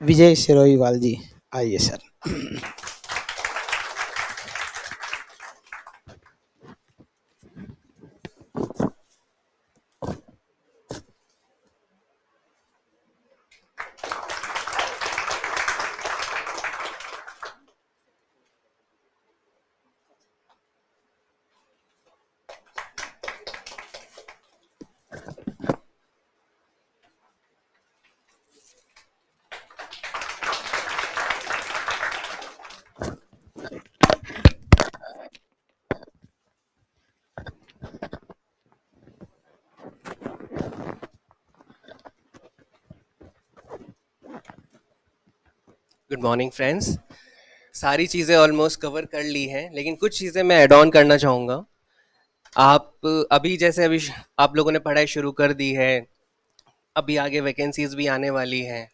विजय सिरोहीवाल जी, आइए sir. Good morning friends. सारी चीज़ें ऑलमोस्ट कवर कर ली हैं, लेकिन कुछ चीज़ें मैं ऐड ऑन करना चाहूँगा। आप अभी जैसे अभी आप लोगों ने पढ़ाई शुरू कर दी है, अभी आगे वैकेंसीज भी आने वाली हैं।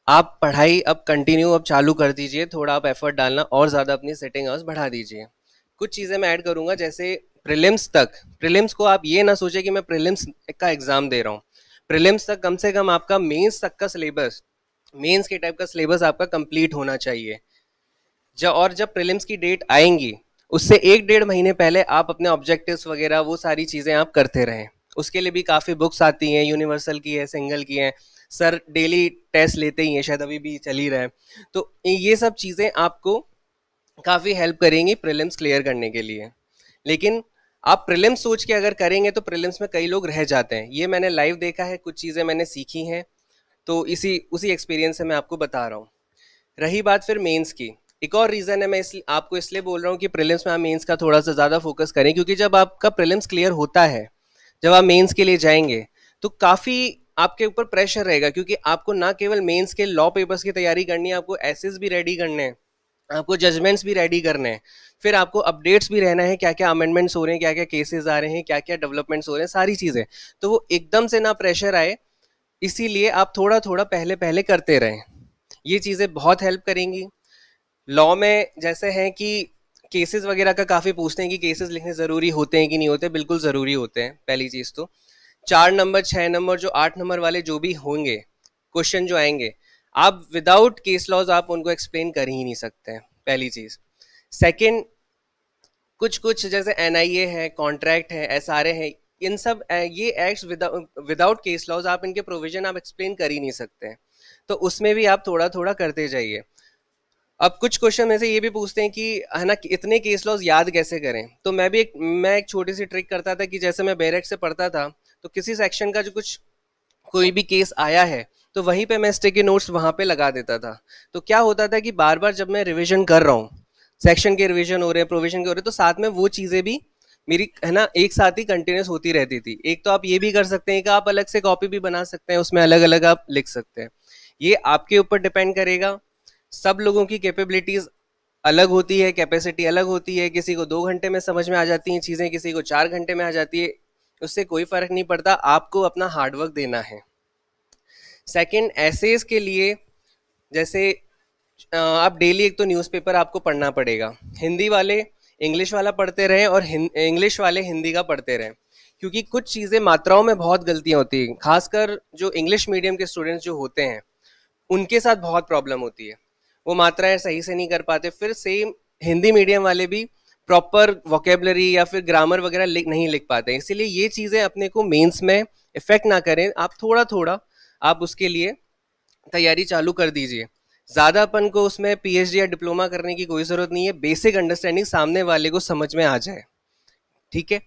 आप पढ़ाई अब कंटिन्यू अब चालू कर दीजिए, थोड़ा आप एफर्ट डालना और ज़्यादा अपनी सेटिंग आवर्स बढ़ा दीजिए। कुछ चीज़ें मैं ऐड करूँगा, जैसे प्रीलिम्स तक। प्रीलिम्स को आप ये ना सोचें कि मैं प्रीलिम्स का एग्ज़ाम दे रहा हूँ। प्रीलिम्स तक कम से कम आपका मेंस तक का सिलेबस, मेंस के टाइप का सिलेबस आपका कंप्लीट होना चाहिए। जब प्रीलिम्स की डेट आएंगी, उससे 1 डेढ़ महीने पहले आप अपने ऑब्जेक्टिव्स वगैरह वो सारी चीज़ें आप करते रहें। उसके लिए भी काफ़ी बुक्स आती हैं, यूनिवर्सल की है, सिंगल की है। सर डेली टेस्ट लेते ही हैं, शायद अभी भी चल ही रहा है। तो ये सब चीज़ें आपको काफ़ी हेल्प करेंगी प्रीलिम्स क्लियर करने के लिए। लेकिन आप प्रीलिम्स सोच के अगर करेंगे तो प्रीलिम्स में कई लोग रह जाते हैं। ये मैंने लाइव देखा है, कुछ चीज़ें मैंने सीखी हैं, तो इसी उसी एक्सपीरियंस से मैं आपको बता रहा हूँ। रही बात फिर मेंस की, एक और रीज़न है, मैं आपको इसलिए बोल रहा हूँ कि प्रीलिम्स में आप मेंस का थोड़ा सा ज़्यादा फोकस करें, क्योंकि जब आपका प्रीलिम्स क्लियर होता है, जब आप मेंस के लिए जाएंगे, तो काफ़ी आपके ऊपर प्रेशर रहेगा, क्योंकि आपको ना केवल मेंस के लॉ पेपर्स की तैयारी करनी है, आपको एसेस भी रेडी करने हैं, आपको जजमेंट्स भी रेडी करने हैं, फिर आपको अपडेट्स भी रहना है, क्या क्या अमेंडमेंट्स हो रहे हैं, क्या क्या केसेस आ रहे हैं, क्या क्या डेवलपमेंट्स हो रहे हैं, सारी चीज़ें। तो वो एकदम से ना प्रेशर आए, इसीलिए आप थोड़ा थोड़ा पहले पहले करते रहें। ये चीज़ें बहुत हेल्प करेंगी। लॉ में जैसे है कि केसेस वगैरह का काफ़ी पूछते हैं कि केसेस लिखने ज़रूरी होते हैं कि नहीं होते। बिल्कुल ज़रूरी होते हैं। पहली चीज़ तो 4 नंबर 6 नंबर जो 8 नंबर वाले जो भी होंगे क्वेश्चन जो आएंगे, आप विदाउट केस लॉज आप उनको एक्सप्लेन कर ही नहीं सकते हैं, पहली चीज़। सेकंड, कुछ कुछ जैसे एनआईए है, कॉन्ट्रैक्ट है, एसआरए है, इन सब ये एक्ट्स विदाउट केस लॉज आप इनके प्रोविजन आप एक्सप्लेन कर ही नहीं सकते हैं। तो उसमें भी आप थोड़ा थोड़ा करते जाइए। अब कुछ क्वेश्चन में से ये भी पूछते हैं कि है ना, कि इतने केस लॉज याद कैसे करें। तो मैं एक छोटी सी ट्रिक करता था कि जैसे मैं बैरेक से पढ़ता था, तो किसी सेक्शन का जो कुछ कोई भी केस आया है, तो वहीं पे मैं स्टिकी नोट्स वहां पे लगा देता था। तो क्या होता था कि बार बार जब मैं रिवीजन कर रहा हूँ, सेक्शन के रिवीजन हो रहे हैं, प्रोविजन के हो रहे हैं, तो साथ में वो चीजें भी मेरी है ना एक साथ ही कंटिन्यूस होती रहती थी। एक तो आप ये भी कर सकते हैं कि आप अलग से कॉपी भी बना सकते हैं, उसमें अलग अलग आप लिख सकते हैं। ये आपके ऊपर डिपेंड करेगा। सब लोगों की कैपेबिलिटीज अलग होती है, कैपेसिटी अलग होती है। किसी को 2 घंटे में समझ में आ जाती हैं चीज़ें, किसी को 4 घंटे में आ जाती है। उससे कोई फर्क नहीं पड़ता, आपको अपना हार्डवर्क देना है। सेकंड, एसेज के लिए जैसे आप डेली एक तो न्यूज़पेपर आपको पढ़ना पड़ेगा। हिंदी वाले इंग्लिश वाला पढ़ते रहें और इंग्लिश वाले हिंदी का पढ़ते रहें, क्योंकि कुछ चीज़ें मात्राओं में बहुत गलतियाँ होती हैं। खासकर जो इंग्लिश मीडियम के स्टूडेंट्स जो होते हैं, उनके साथ बहुत प्रॉब्लम होती है। वो मात्राएं सही से नहीं कर पाते। फिर सेम हिंदी मीडियम वाले भी प्रॉपर वोकेबलरी या फिर ग्रामर वगैरह नहीं लिख पाते। इसीलिए ये चीज़ें अपने को मेंस में इफेक्ट ना करें, आप थोड़ा थोड़ा आप उसके लिए तैयारी चालू कर दीजिए। ज़्यादा अपन को उसमें पीएचडी या डिप्लोमा करने की कोई ज़रूरत नहीं है। बेसिक अंडरस्टैंडिंग सामने वाले को समझ में आ जाए, ठीक है।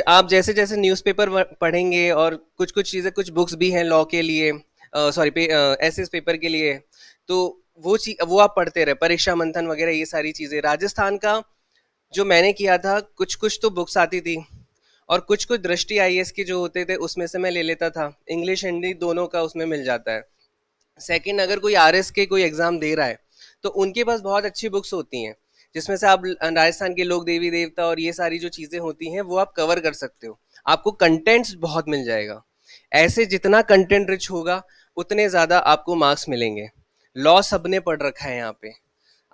आप जैसे जैसे न्यूज़पेपर पढ़ेंगे, और कुछ कुछ चीज़ें, कुछ बुक्स भी हैं लॉ के लिए, सॉरी एसएस पेपर के लिए, तो वो आप पढ़ते रहे। परीक्षा मंथन वगैरह ये सारी चीज़ें, राजस्थान का जो मैंने किया था, कुछ कुछ तो बुक्स आती थी, और कुछ कुछ दृष्टि आईएएस के जो होते थे उसमें से मैं ले लेता था। इंग्लिश हिंदी दोनों का उसमें मिल जाता है। सेकंड, अगर कोई आरएस के कोई एग्जाम दे रहा है, तो उनके पास बहुत अच्छी बुक्स होती हैं, जिसमें से आप राजस्थान के लोक देवी देवता और ये सारी जो चीजें होती हैं वो आप कवर कर सकते हो। आपको कंटेंट्स बहुत मिल जाएगा। ऐसे जितना कंटेंट रिच होगा, उतने ज्यादा आपको मार्क्स मिलेंगे। लॉ सबने पढ़ रखा है यहाँ पे,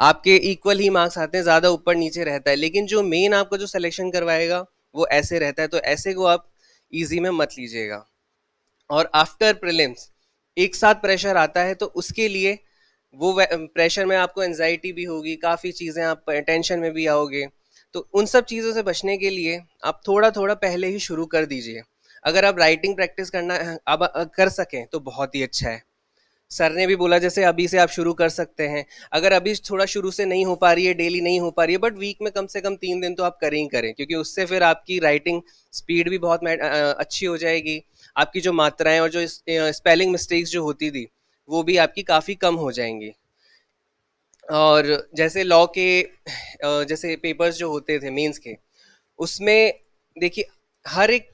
आपके इक्वल ही मार्क्स आते हैं, ज्यादा ऊपर नीचे रहता है। लेकिन जो मेन आपको जो सिलेक्शन करवाएगा वो ऐसे रहता है, तो ऐसे को आप इजी में मत लीजिएगा। और आफ्टर प्रीलिम्स एक साथ प्रेशर आता है तो उसके लिए वो प्रेशर में आपको एनजाइटी भी होगी, काफ़ी चीज़ें, आप टेंशन में भी आओगे। तो उन सब चीज़ों से बचने के लिए आप थोड़ा थोड़ा पहले ही शुरू कर दीजिए। अगर आप राइटिंग प्रैक्टिस करना अब कर सकें तो बहुत ही अच्छा है। सर ने भी बोला जैसे अभी से आप शुरू कर सकते हैं। अगर अभी थोड़ा शुरू से नहीं हो पा रही है, डेली नहीं हो पा रही है, बट वीक में कम से कम 3 दिन तो आप करें ही करें, क्योंकि उससे फिर आपकी राइटिंग स्पीड भी बहुत अच्छी हो जाएगी। आपकी जो मात्राएं और जो स्पेलिंग मिस्टेक्स जो होती थी वो भी आपकी काफ़ी कम हो जाएंगी। और जैसे लॉ के जैसे पेपर्स जो होते थे मेंस के, उसमें देखिए हर एक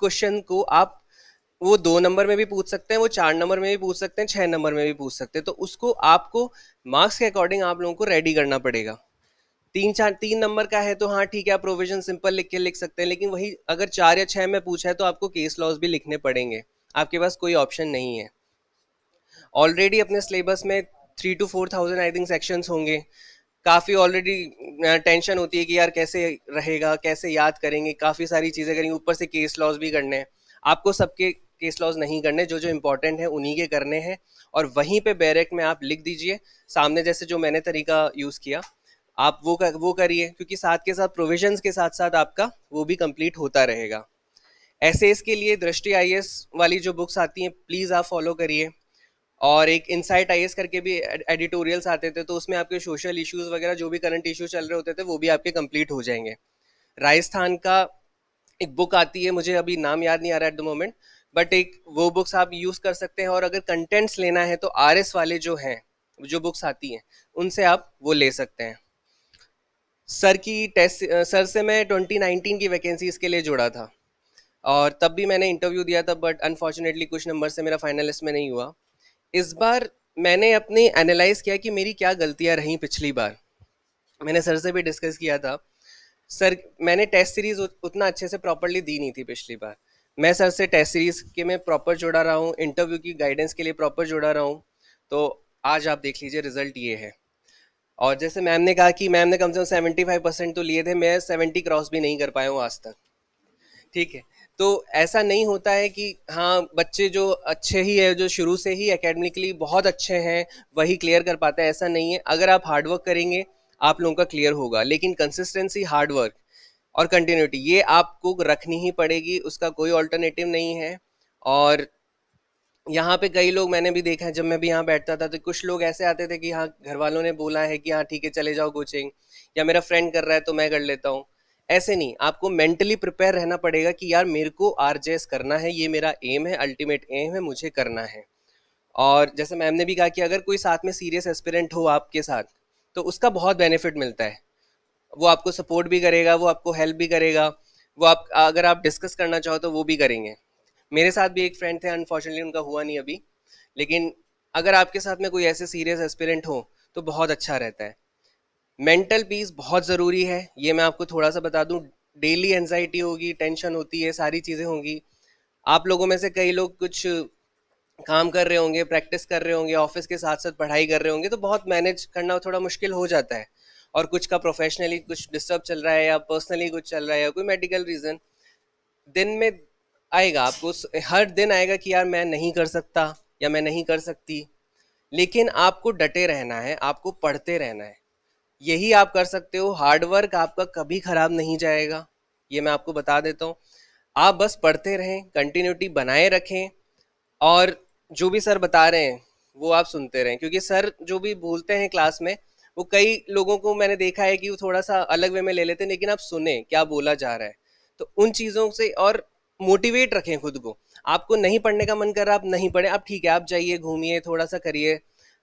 क्वेश्चन को आप वो 2 नंबर में भी पूछ सकते हैं, वो 4 नंबर में भी पूछ सकते हैं, 6 नंबर में भी पूछ सकते हैं। तो उसको आपको मार्क्स के अकॉर्डिंग आप लोगों को रेडी करना पड़ेगा। 3 नंबर का है तो हाँ ठीक है, आप प्रोविजन सिंपल लिख के लिख सकते हैं, लेकिन वही अगर 4 या 6 में पूछा है तो आपको केस लॉज भी लिखने पड़ेंगे। आपके पास कोई ऑप्शन नहीं है। ऑलरेडी अपने सिलेबस में 3 to 4 thousand I think sections होंगे। काफ़ी ऑलरेडी टेंशन होती है कि यार कैसे रहेगा, कैसे याद करेंगे, काफ़ी सारी चीज़ें करेंगे, ऊपर से केस लॉज भी करने हैं। आपको सबके केस लॉज नहीं करने, जो जो इंपॉर्टेंट है उन्हीं के करने हैं। और वहीं पे बैरेक में आप लिख दीजिए सामने, जैसे जो मैंने तरीका यूज़ किया, आप वो करिए, क्योंकि साथ के साथ प्रोविजंस के साथ साथ आपका वो भी कंप्लीट होता रहेगा। एसेस के लिए दृष्टि आईएएस वाली जो बुक्स आती हैं प्लीज़ आप फॉलो करिए। और एक इनसाइट आईएएस करके भी एडिटोरियल्स आते थे, तो उसमें आपके सोशल इश्यूज वगैरह जो भी करंट इश्यूज चल रहे होते थे वो भी आपके कंप्लीट हो जाएंगे। राजस्थान का एक बुक आती है, मुझे अभी नाम याद नहीं आ रहा एट द मोमेंट, बट एक वो बुक्स आप यूज़ कर सकते हैं। और अगर कंटेंट्स लेना है तो आरएस वाले जो हैं, जो बुक्स आती हैं, उनसे आप वो ले सकते हैं। सर से मैं 2019 की वैकेंसी इसके लिए जुड़ा था, और तब भी मैंने इंटरव्यू दिया था, बट अनफॉर्चुनेटली कुछ नंबर से मेरा फाइनल लिस्ट में नहीं हुआ। इस बार मैंने अपनी एनालाइज किया कि मेरी क्या गलतियां रहीं पिछली बार। मैंने सर से भी डिस्कस किया था। सर, मैंने टेस्ट सीरीज उतना अच्छे से प्रॉपरली दी नहीं थी पिछली बार। मैं सर से टेस्ट सीरीज के में प्रॉपर जुड़ा रहा हूँ, इंटरव्यू की गाइडेंस के लिए प्रॉपर जुड़ा रहा हूँ। तो आज आप देख लीजिए रिजल्ट ये है। और जैसे मैम ने कहा कि मैम ने कम से कम 75% तो लिए थे, मैं 70 क्रॉस भी नहीं कर पाया हूँ आज तक। ठीक है। तो ऐसा नहीं होता है कि हाँ बच्चे जो अच्छे ही है, जो शुरू से ही एकेडमिकली बहुत अच्छे हैं, वही क्लियर कर पाते हैं, ऐसा नहीं है। अगर आप हार्डवर्क करेंगे आप लोगों का क्लियर होगा, लेकिन कंसिस्टेंसी, हार्डवर्क और कंटिन्यूटी ये आपको रखनी ही पड़ेगी, उसका कोई ऑल्टरनेटिव नहीं है। और यहाँ पे कई लोग मैंने भी देखा है, जब मैं भी यहाँ बैठता था तो कुछ लोग ऐसे आते थे कि हाँ घर वालों ने बोला है कि हाँ ठीक है चले जाओ कोचिंग, या मेरा फ्रेंड कर रहा है तो मैं कर लेता हूँ। ऐसे नहीं, आपको मेंटली प्रिपेयर रहना पड़ेगा कि यार मेरे को आरजेएस करना है, ये मेरा एम है, अल्टीमेट एम है, मुझे करना है। और जैसे मैम ने भी कहा कि अगर कोई साथ में सीरियस एस्पिरेंट हो आपके साथ तो उसका बहुत बेनिफिट मिलता है। वो आपको सपोर्ट भी करेगा, वो आपको हेल्प भी करेगा, वो आप अगर आप डिस्कस करना चाहो तो वो भी करेंगे। मेरे साथ भी एक फ्रेंड थे, अनफॉर्चुनेटली उनका हुआ नहीं अभी, लेकिन अगर आपके साथ में कोई ऐसे सीरियस एस्पिरेंट हो तो बहुत अच्छा रहता है। मेंटल पीस बहुत ज़रूरी है, ये मैं आपको थोड़ा सा बता दूं। डेली एनजाइटी होगी, टेंशन होती है, सारी चीज़ें होंगी। आप लोगों में से कई लोग कुछ काम कर रहे होंगे, प्रैक्टिस कर रहे होंगे, ऑफिस के साथ साथ पढ़ाई कर रहे होंगे, तो बहुत मैनेज करना थोड़ा मुश्किल हो जाता है। और कुछ का प्रोफेशनली कुछ डिस्टर्ब चल रहा है, या पर्सनली कुछ चल रहा है, या कोई मेडिकल रीज़न, दिन में आएगा आपको, हर दिन आएगा कि यार मैं नहीं कर सकता या मैं नहीं कर सकती। लेकिन आपको डटे रहना है, आपको पढ़ते रहना है, यही आप कर सकते हो। हार्डवर्क आपका कभी खराब नहीं जाएगा, ये मैं आपको बता देता हूँ। आप बस पढ़ते रहें, कंटिन्यूटी बनाए रखें, और जो भी सर बता रहे हैं वो आप सुनते रहें, क्योंकि सर जो भी बोलते हैं क्लास में, वो कई लोगों को मैंने देखा है कि वो थोड़ा सा अलग वे में ले लेते हैं, लेकिन आप सुने क्या बोला जा रहा है। तो उन चीज़ों से और मोटिवेट रखें खुद को। आपको नहीं पढ़ने का मन कर रहा, आप नहीं पढ़े, आप ठीक है, आप जाइए, घूमिए, थोड़ा सा करिए।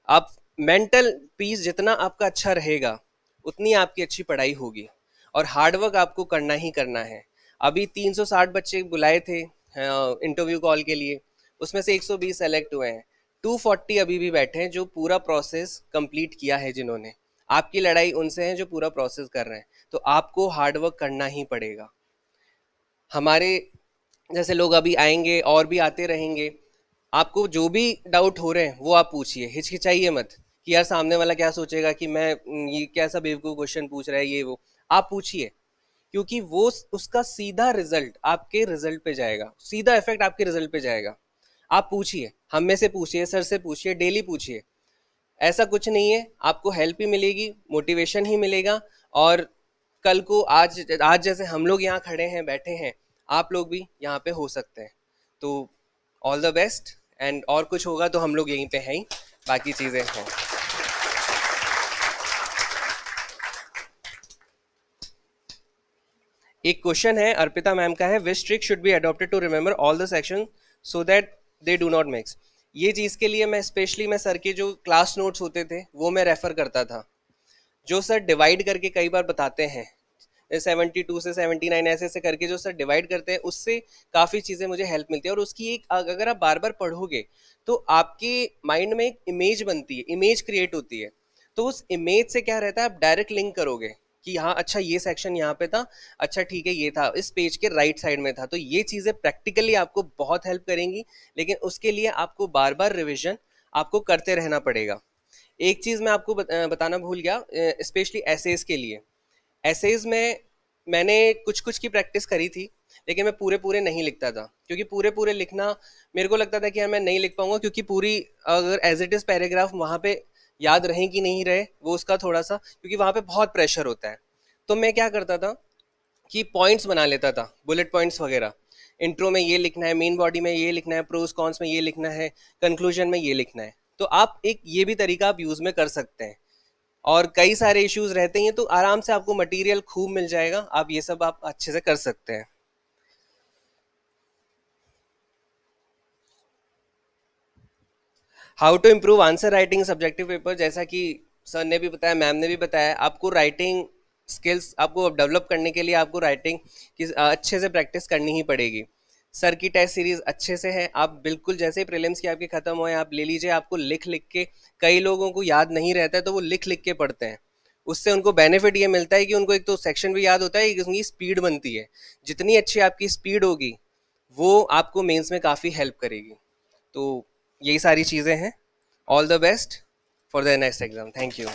आप मेंटल पीस जितना आपका अच्छा रहेगा उतनी आपकी अच्छी पढ़ाई होगी। और हार्डवर्क आपको करना ही करना है। अभी 360 बच्चे बुलाए थे इंटरव्यू कॉल के लिए, उसमें से 120 सेलेक्ट हुए हैं। 240 अभी भी बैठे हैं जो पूरा प्रोसेस कंप्लीट किया है जिन्होंने। आपकी लड़ाई उनसे है जो पूरा प्रोसेस कर रहे हैं। तो आपको हार्डवर्क करना ही पड़ेगा। हमारे जैसे लोग अभी आएंगे और भी आते रहेंगे, आपको जो भी डाउट हो रहे हैं वो आप पूछिए, हिचकिचाइए मत कि यार सामने वाला क्या सोचेगा कि मैं ये कैसा बेवकूफ़ क्वेश्चन पूछ रहा है, ये वो। आप पूछिए, क्योंकि वो उसका सीधा रिजल्ट आपके रिजल्ट पे जाएगा, सीधा इफेक्ट आपके रिजल्ट पे जाएगा। आप पूछिए, हम में से पूछिए, सर से पूछिए, डेली पूछिए। ऐसा कुछ नहीं है, आपको हेल्प ही मिलेगी, मोटिवेशन ही मिलेगा। और कल को आज आज जैसे हम लोग यहाँ खड़े हैं, बैठे हैं, आप लोग भी यहाँ पे हो सकते हैं। तो ऑल द बेस्ट। एंड और कुछ होगा तो हम लोग यहीं पे हैं ही, बाकी चीज़ें हैं। एक क्वेश्चन है अर्पिता मैम का है, which trick should be adopted to remember all the section so that they do not mix. ये चीज़ के लिए मैं स्पेशली मैं सर के जो क्लास नोट्स होते थे वो मैं रेफर करता था, जो सर डिवाइड करके कई बार बताते हैं, 72 से 79 ऐसे ऐसे करके जो सर डिवाइड करते हैं, उससे काफ़ी चीज़ें मुझे हेल्प मिलती है। और उसकी एक अगर आप बार बार पढ़ोगे तो आपके माइंड में एक इमेज बनती है, इमेज क्रिएट होती है। तो उस इमेज से क्या रहता है, आप डायरेक्ट लिंक करोगे कि हाँ अच्छा ये सेक्शन यहाँ पे था, अच्छा ठीक है ये था इस पेज के राइट साइड में था। तो ये चीज़ें प्रैक्टिकली आपको बहुत हेल्प करेंगी, लेकिन उसके लिए आपको बार बार रिविजन आपको करते रहना पड़ेगा। एक चीज़ मैं आपको बताना भूल गया, स्पेशली एसेज के लिए। एसेज में मैंने कुछ कुछ की प्रैक्टिस करी थी, लेकिन मैं पूरे पूरे नहीं लिखता था, क्योंकि पूरे पूरे लिखना मेरे को लगता था कि यार मैं नहीं लिख पाऊंगा, क्योंकि पूरी अगर एज इट इज़ पैराग्राफ वहाँ पे याद रहे कि नहीं रहे वो उसका थोड़ा सा, क्योंकि वहाँ पे बहुत प्रेशर होता है। तो मैं क्या करता था कि पॉइंट्स बना लेता था, बुलेट पॉइंट्स वगैरह। इंट्रो में ये लिखना है, मेन बॉडी में ये लिखना है, प्रोस कॉन्स में ये लिखना है, कंक्लूजन में ये लिखना है। तो आप एक ये भी तरीका आप यूज़ में कर सकते हैं। और कई सारे इश्यूज रहते हैं तो आराम से आपको मटेरियल खूब मिल जाएगा, आप ये सब आप अच्छे से कर सकते हैं। How to improve answer writing subjective paper, जैसा कि सर ने भी बताया, मैम ने भी बताया, आपको राइटिंग स्किल्स आपको डेवलप करने के लिए आपको राइटिंग की अच्छे से प्रैक्टिस करनी ही पड़ेगी। सर की टेस्ट सीरीज अच्छे से है, आप बिल्कुल जैसे ही प्रीलिम्स की आपकी ख़त्म हो आप ले लीजिए, आपको लिख लिख के, कई लोगों को याद नहीं रहता है तो वो लिख लिख के पढ़ते हैं। उससे उनको बेनिफिट ये मिलता है कि उनको एक तो सेक्शन भी याद होता है, एक उनकी स्पीड बनती है। जितनी अच्छी आपकी स्पीड होगी वो आपको मेंस में काफ़ी हेल्प करेगी। तो यही सारी चीज़ें हैं। All the best for the next exam. Thank you.